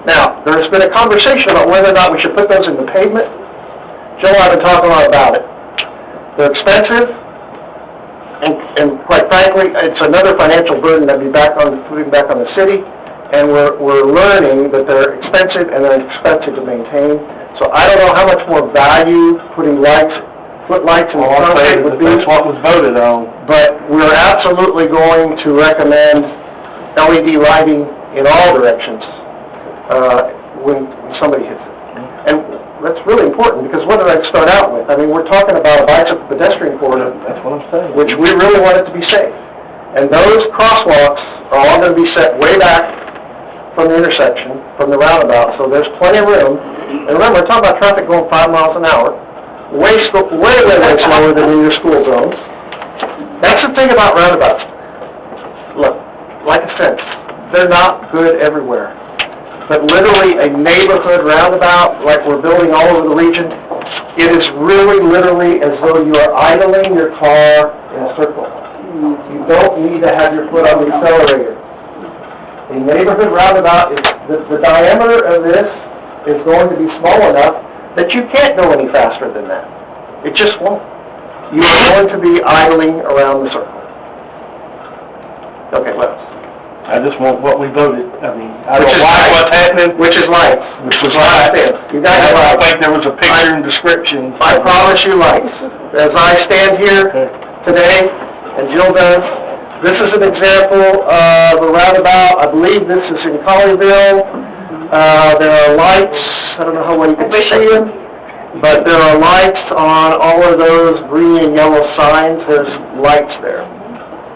Now, there's been a conversation about whether or not we should put those in the pavement. Joe and I have been talking a lot about it. They're expensive, and quite frankly, it's another financial burden that will be putting back on the city, and we're learning that they're expensive and they're expensive to maintain. So I don't know how much more value putting footlights in the concrete would be. That's what was voted on. But we're absolutely going to recommend LED lighting in all directions when somebody hits it. And that's really important, because what did I start out with? I mean, we're talking about a bicycle pedestrian corridor. That's what I'm saying. Which we really want it to be safe. And those crosswalks are all going to be set way back from the intersection, from the roundabout, so there's plenty of room. And remember, we're talking about traffic going 5 miles an hour, way slower than in your school zones. That's the thing about roundabouts. Look, like I said, they're not good everywhere. But literally a neighborhood roundabout, like we're building all over the region, it is really literally as though you are idling your car in a circle. You don't need to have your foot on the accelerator. A neighborhood roundabout, the diameter of this is going to be small enough that you can't go any faster than that. It just won't. You are going to be idling around the circle. Okay, what else? I just want what we voted. I mean, I don't like what's happening. Which is lights. Which was lights. You guys I lights. think there was a picture and description. I promise you lights. As I stand here today, and Jill does, this is an example of a roundabout. I believe this is in Colleyville. There are lights. I don't know how well you can see them, but there are lights on all of those green and yellow signs. There's lights there.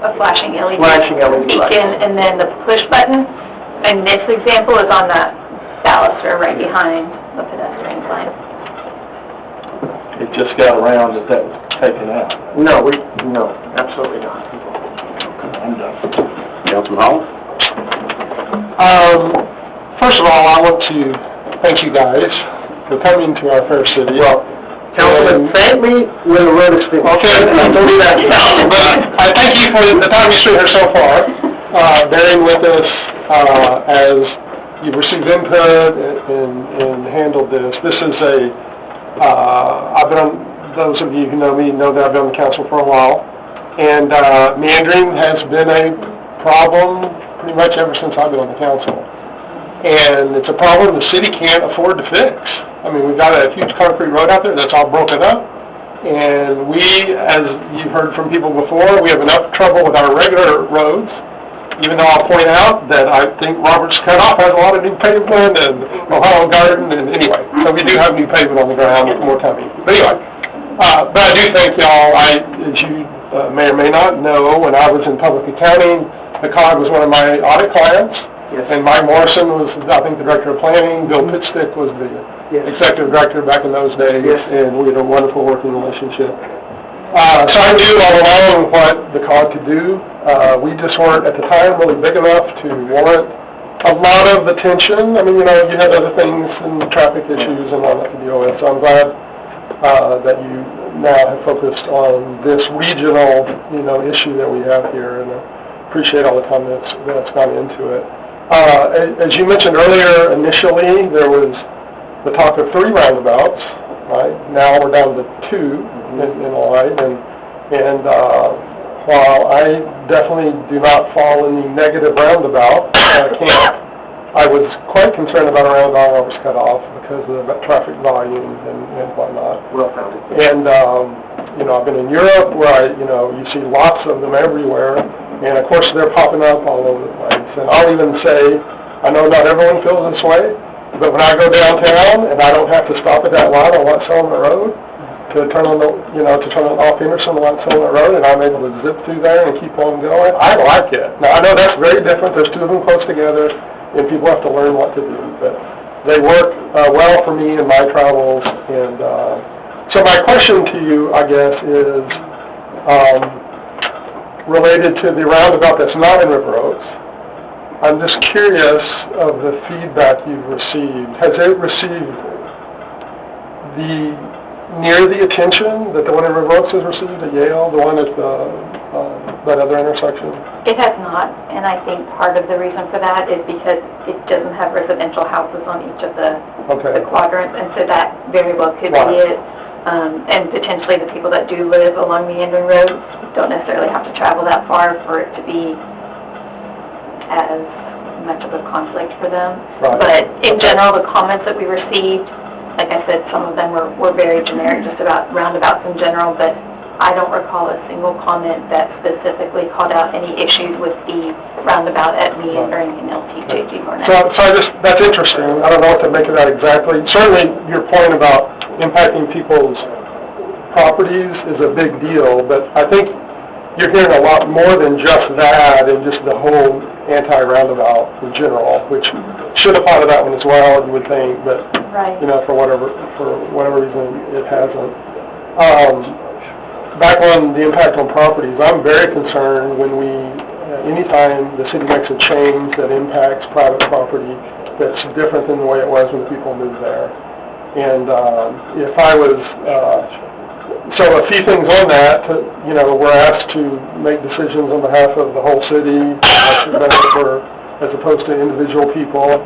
A flashing LED. Flashing LED light. And then the push button, and this example is on the baluster right behind the pedestrian sign. It just got around that was taken out. No, absolutely not. I'm done. Councilman Hall? First of all, I want to thank you guys for coming to our fair city. Well, Councilman, thank me when the road is finished. Okay, don't do that. But I thank you for the time you spent here so far, bearing with us as you've received input and handled this. This is those of you who know me know that I've been on the council for a while, and meandering has been a problem pretty much ever since I've been on the council. And it's a problem the city can't afford to fix. I mean, we've got a huge concrete road out there that's all broken up, and we, as you've heard from people before, we have enough trouble with our regular roads, even though I'll point out that I think Roberts Cutoff has a lot of new pavement, and Ohio Garden, and anyway, so we do have new pavement on the ground with more coming. But anyway, but I do think y'all, as you may or may not know, when I was in public accounting, the COG was one of my audit clients. Yes. And Mike Morrison was, I think, the director of planning. Bill Pitstick was the executive director back in those days, and we had a wonderful working relationship. So I knew all along what the COG could do. We just weren't, at the time, really big enough to warrant a lot of attention. I mean, you had other things and traffic issues and all that to deal with. So I'm glad that you now have focused on this regional, issue that we have here, and I appreciate all the time that's gone into it. As you mentioned earlier, initially there was the talk of 3 roundabouts, right? Now we're down to 2 in Lloyd, and while I definitely do not fall in the negative roundabout camp, I was quite concerned about a roundabout that was cut off because of the traffic volume and whatnot. Well founded. And I've been in Europe where you see lots of them everywhere. And of course, they're popping up all over the place. And I'll even say, I know not everyone feels this way, but when I go downtown and I don't have to stop at that light on White Settlement Road to turn on to turn on off Anderson on White Settlement Road, and I'm able to zip through there and keep on going, I like it. Now, I know that's very different. There's 2 of them close together, and people have to learn what to do. But they work well for me in my travels. And so my question to you, I guess, is related to the roundabout that's not in River Oaks. I'm just curious of the feedback you've received. Has it received near the attention that the one in River Oaks has received at Yale, the one at the that other intersection? It has not, and I think part of the reason for that is because it doesn't have residential houses on each of the Okay. quadrants, and so that very well could be Right. it. And potentially the people that do live along meandering roads don't necessarily have to travel that far for it to be as much of a conflict for them. Right. But in general, the comments that we received, like I said, some of them were very generic, just about roundabouts in general, but I don't recall a single comment that specifically called out any issues with the roundabout at meandering in LTJG or So that's interesting. I don't know what to make of that exactly. Certainly, your point about impacting people's properties is a big deal, but I think you're hearing a lot more than just that and just the whole anti-roundabout in general, which should apply to that one as well, you would think, but, Right. you know, for whatever reason, it hasn't. Back on the impact on properties, I'm very concerned when anytime the city makes a change that impacts private property that's different than the way it was when the people moved there. And if I was, so a few things on that, you know, we're asked to make decisions on behalf of the whole city, as opposed to individual people.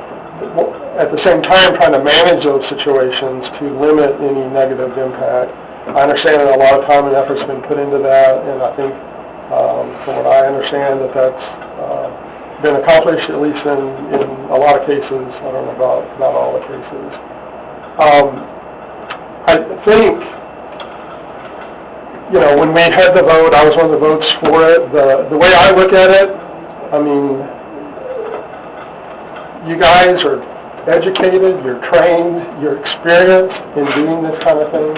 At the same time, trying to manage those situations to limit any negative impact. I understand that a lot of time and effort's been put into that, and I think, from what I understand, that's been accomplished, at least in a lot of cases. I don't know about all the cases. I think, you know, when we had the vote, I was one of the votes for it. The way I look at it, I mean, you guys are educated, you're trained, you're experienced in doing this kind of thing.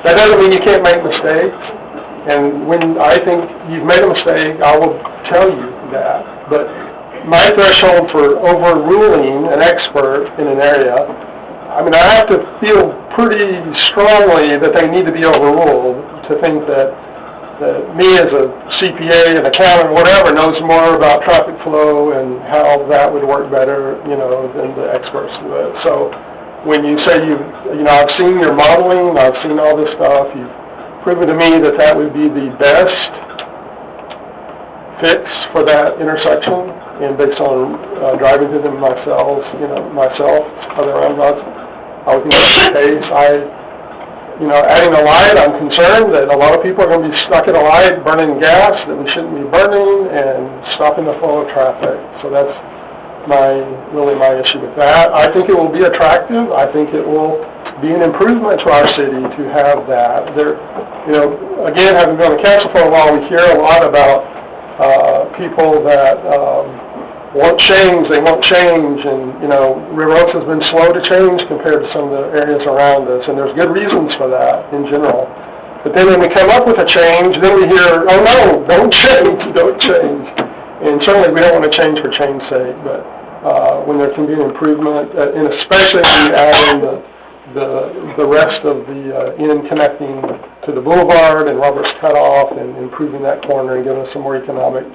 That doesn't mean you can't make mistakes, and when I think you've made a mistake, I will tell you that. But my threshold for overruling an expert in an area, I mean, I have to feel pretty strongly that they need to be overruled to think that me as a CPA, an accountant, whatever, knows more about traffic flow and how that would work better, you know, than the experts do it. So when you say you know, I've seen your modeling, I've seen all this stuff, you've proven to me that would be the best fix for that intersection, and based on driving through them myself, other roundabouts, I would think that's the case. You know, adding a light, I'm concerned that a lot of people are going to be stuck at a light burning gas that we shouldn't be burning and stopping the flow of traffic. So that's really my issue with that. I think it will be attractive. I think it will be an improvement to our city to have that. You know, again, having been on the council for a while, we hear a lot about people that won't change, and, you know, River Oaks has been slow to change compared to some of the areas around us, and there's good reasons for that in general. But then when we come up with a change, then we hear, oh no, don't change. And certainly we don't want to change for change's sake, but when there can be an improvement, and especially when you add in the rest of the connecting to the boulevard and Roberts Cutoff and improving that corner and giving us some more economic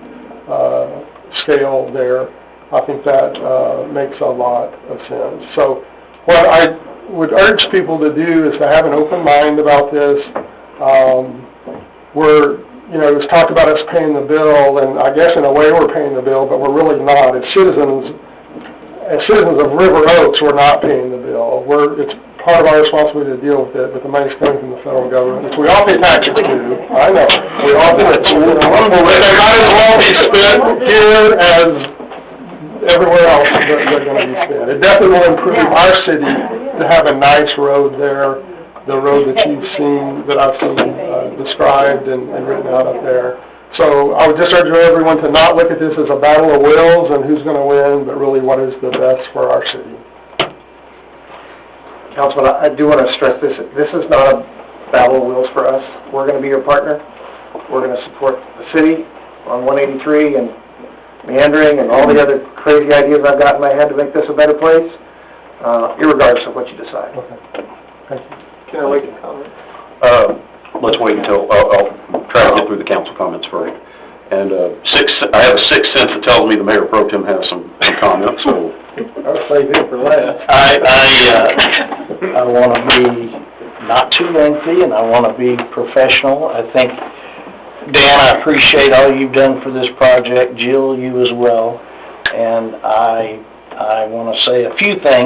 scale there, I think that makes a lot of sense. So what I would urge people to do is to have an open mind about this. You know, it was talked about us paying the bill, and I guess in a way we're paying the bill, but we're really not. As citizens of River Oaks, we're not paying the bill. It's part of our responsibility to deal with it, but the money's coming from the federal government, which we all pay taxes to. I know, we all do it. They might as well be spent here as everywhere else that they're going to be spent. It definitely will improve our city to have a nice road there, the road that you've seen, that I've seen described and written out up there. So I would just urge everyone to not look at this as a battle of wills and who's going to win, but really what is the best for our city. Councilman, I do want to stress this. This is not a battle of wills for us. We're going to be your partner. We're going to support the city on 183 and meandering and all the other crazy ideas I've got in my head to make this a better place, irregardless of what you decide. Okay. Thank you. Can I wait to comment? Let's wait until, I'll try to get through the council comments first. And I have a sixth sense that tells me the Mayor Pro Tem has some comments, so. I'll save it for last. I want to be not too lengthy, and I want to be professional. I think Dan, I appreciate all you've done for this project. Jill, you as well. And I want to say a few things.